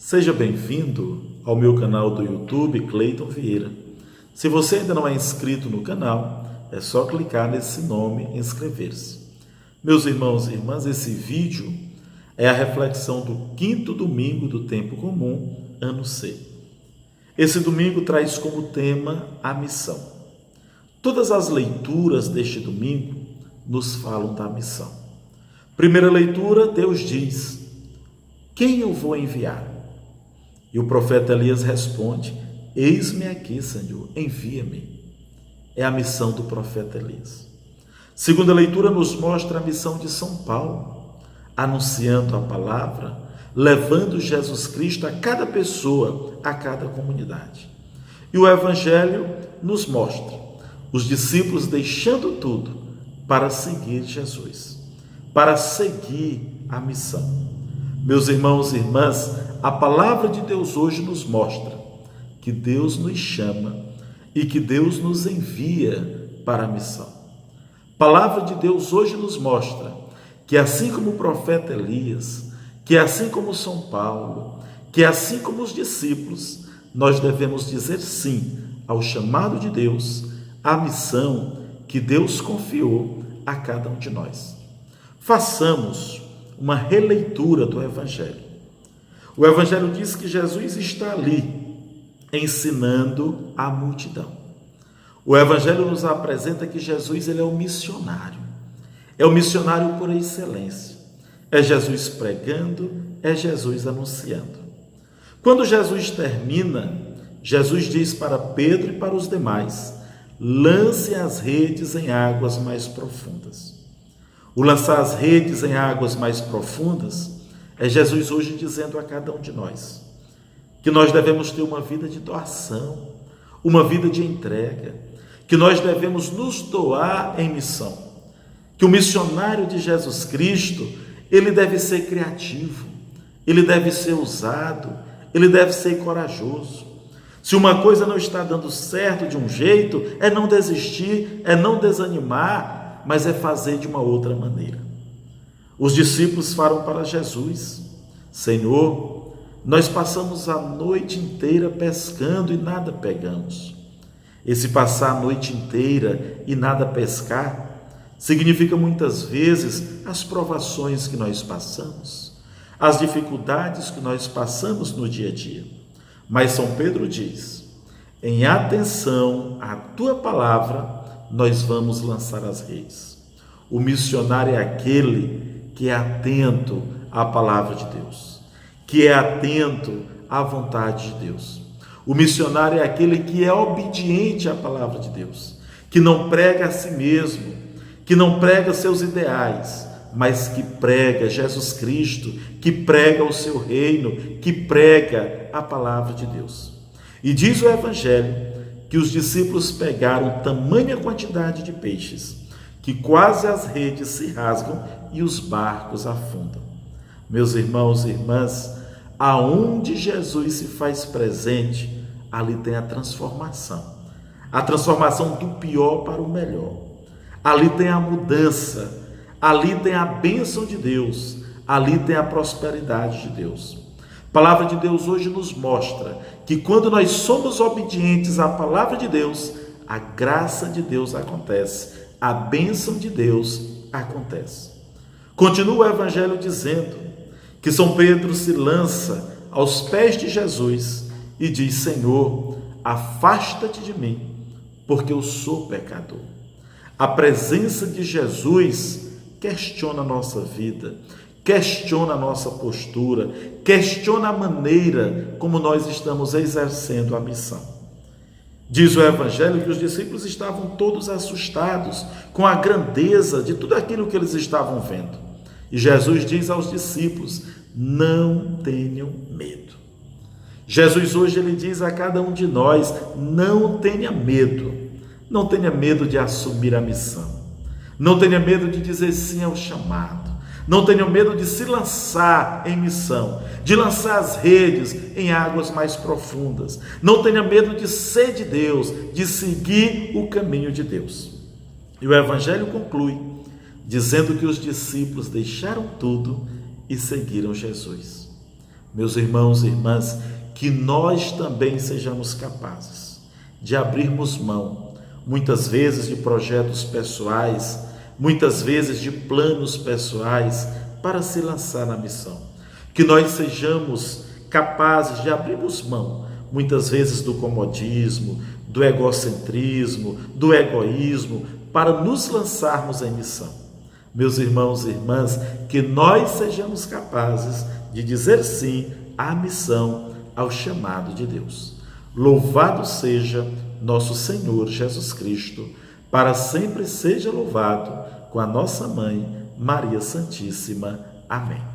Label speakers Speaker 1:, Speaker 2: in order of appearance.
Speaker 1: Seja bem-vindo ao meu canal do YouTube, Cleiton Vieira. Se você ainda não é inscrito no canal, é só clicar nesse nome e inscrever-se. Meus irmãos e irmãs, esse vídeo é a reflexão do 5º domingo do tempo comum, ano C. Esse domingo traz como tema a missão. Todas as leituras deste domingo nos falam da missão. Primeira leitura, Deus diz: quem eu vou enviar? E o profeta Elias responde: eis-me aqui, Senhor, envia-me. É a missão do profeta Elias. Segunda leitura nos mostra a missão de São Paulo, anunciando a palavra, levando Jesus Cristo a cada pessoa, a cada comunidade. E o Evangelho nos mostra os discípulos deixando tudo para seguir Jesus, para seguir a missão. Meus irmãos e irmãs, a palavra de Deus hoje nos mostra que Deus nos chama e que Deus nos envia para a missão. A palavra de Deus hoje nos mostra que assim como o profeta Elias, que assim como São Paulo, que assim como os discípulos, nós devemos dizer sim ao chamado de Deus, à missão que Deus confiou a cada um de nós. Façamos uma releitura do Evangelho. O Evangelho diz que Jesus está ali, ensinando a multidão. O Evangelho nos apresenta que Jesus ele é o missionário por excelência. É Jesus pregando, é Jesus anunciando. Quando Jesus termina, Jesus diz para Pedro e para os demais: lance as redes em águas mais profundas. O lançar as redes em águas mais profundas é Jesus hoje dizendo a cada um de nós que nós devemos ter uma vida de doação, uma vida de entrega, que nós devemos nos doar em missão, que o missionário de Jesus Cristo, ele deve ser criativo, ele deve ser ousado, ele deve ser corajoso. Se uma coisa não está dando certo de um jeito, é não desistir, é não desanimar, mas é fazer de uma outra maneira. Os discípulos falam para Jesus: Senhor, nós passamos a noite inteira pescando e nada pegamos. Esse passar a noite inteira e nada pescar significa muitas vezes as provações que nós passamos, as dificuldades que nós passamos no dia a dia. Mas São Pedro diz: em atenção à tua palavra, nós vamos lançar as redes. O missionário é aquele que é atento à palavra de Deus, que é atento à vontade de Deus. O missionário é aquele que é obediente à palavra de Deus, que não prega a si mesmo, que não prega seus ideais, mas que prega Jesus Cristo, que prega o seu reino, que prega a palavra de Deus. E diz o Evangelho que os discípulos pegaram tamanha quantidade de peixes que quase as redes se rasgam e os barcos afundam. Meus irmãos e irmãs, aonde Jesus se faz presente, ali tem a transformação do pior para o melhor. Ali tem a mudança, ali tem a bênção de Deus, ali tem a prosperidade de Deus. A palavra de Deus hoje nos mostra que quando nós somos obedientes à palavra de Deus, a graça de Deus acontece, a bênção de Deus acontece. Continua o Evangelho dizendo que São Pedro se lança aos pés de Jesus e diz: Senhor, afasta-te de mim, porque eu sou pecador. A presença de Jesus questiona a nossa vida, questiona a nossa postura, questiona a maneira como nós estamos exercendo a missão. Diz o Evangelho que os discípulos estavam todos assustados com a grandeza de tudo aquilo que eles estavam vendo. E Jesus diz aos discípulos: não tenham medo. Jesus hoje ele diz a cada um de nós: não tenha medo. Não tenha medo de assumir a missão. Não tenha medo de dizer sim ao chamado. Não tenha medo de se lançar em missão, de lançar as redes em águas mais profundas. Não tenha medo de ser de Deus, de seguir o caminho de Deus. E o Evangelho conclui dizendo que os discípulos deixaram tudo e seguiram Jesus. Meus irmãos e irmãs, que nós também sejamos capazes de abrirmos mão, muitas vezes de projetos pessoais, muitas vezes de planos pessoais, para se lançar na missão. Que nós sejamos capazes de abrirmos mão, muitas vezes do comodismo, do egocentrismo, do egoísmo, para nos lançarmos em missão. Meus irmãos e irmãs, que nós sejamos capazes de dizer sim à missão, ao chamado de Deus. Louvado seja nosso Senhor Jesus Cristo, para sempre seja louvado, com a nossa mãe, Maria Santíssima. Amém.